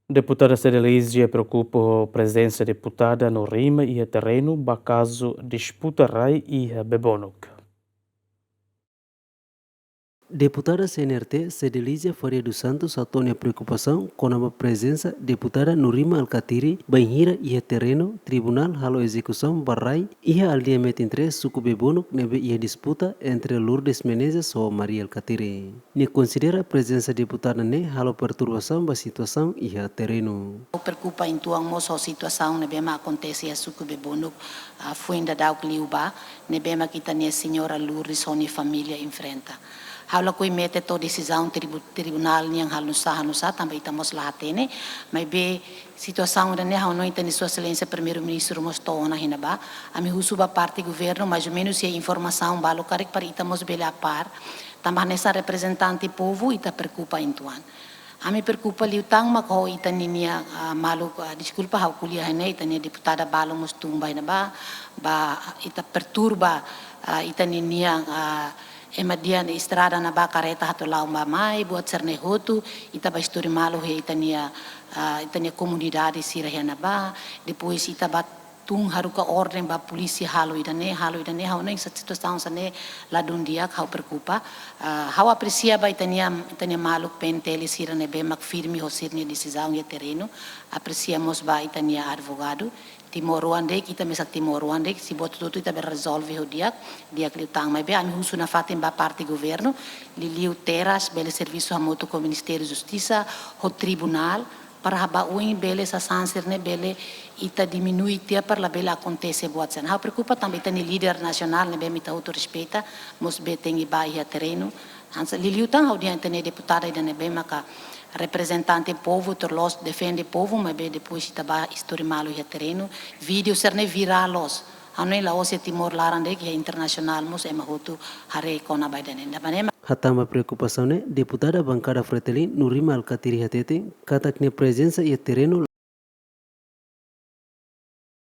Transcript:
Deputada Cedelísia preocupa a presença deputada no Rima e a terreno, caso disputa Rai e a Bebonuk. Deputada CNRT Cedelísia Faria dos Santos atone a preocupação com a presença deputada Nurima Alcatiri, Banhira e terreno, Tribunal Halo Execução Barrai e a alinhamento entre Suku Bebonuk nebe e a disputa entre Lourdes Menezes ou Maria Alcatiri. Ne considera a presença deputada ne halo perturbação da situação e a terreno. Preocupa em tua a situação na bema acontece a Suku Bebonuk a fuenda da Liuba, na bema que a senhora Lourdes e família enfrenta. Haula ko mete to decisão tribunal yang hanusa também estamos lá tene mas be situação da ne não tem sua excelência primeiro-ministro mostrou na hinaba a mi husuba parte governo mais ou menos a informação balo karek para estamos bela par tambah nessa representante povo ita preocupa intuan a mi preocupa liutang mako ita ninia malu desculpa hau kuliah ne ita ne deputada balo mustumba hinaba ba ita perturba ita ninia emadian estrada na bacareta hatu lau mamai buat cerne hotu ita ba histori malu he itania comunidade sirah na ba depois ita ba tung haruka ordem ba polisi halu idane hau neng situação sane ladun dia hau preocupa hau aprecia ba itania malu pentele sirah ne be mak firme ho sirne decisão e terreno apreciamos ba itania advogado Timoruande kita mesak Timoruande si boto tutu kita resolve o dia liutang mai be ami husu na fatem ba parte governo li liu teras bele serviço a moto com Ministério Justiça o tribunal para haba uin bele sa sansir ne bele ita diminui tia per la bela acontece buat sen ha preocupa também tani líder nacional ne be mita auto respeita mos be tengi ba ia terreno hansa li liutang au dia tani deputada ida ne be maka representante povo terlos defende povo mas bem depois está ba história malo e terreno vídeo ser ne viralos anoi la ose Timor Larande que é internacional mos é mahutu hare kona baidane da banema Hatama preocupação ne deputada bancada Fretilin Nurima Alcatiri hatete katak ne presença e terreno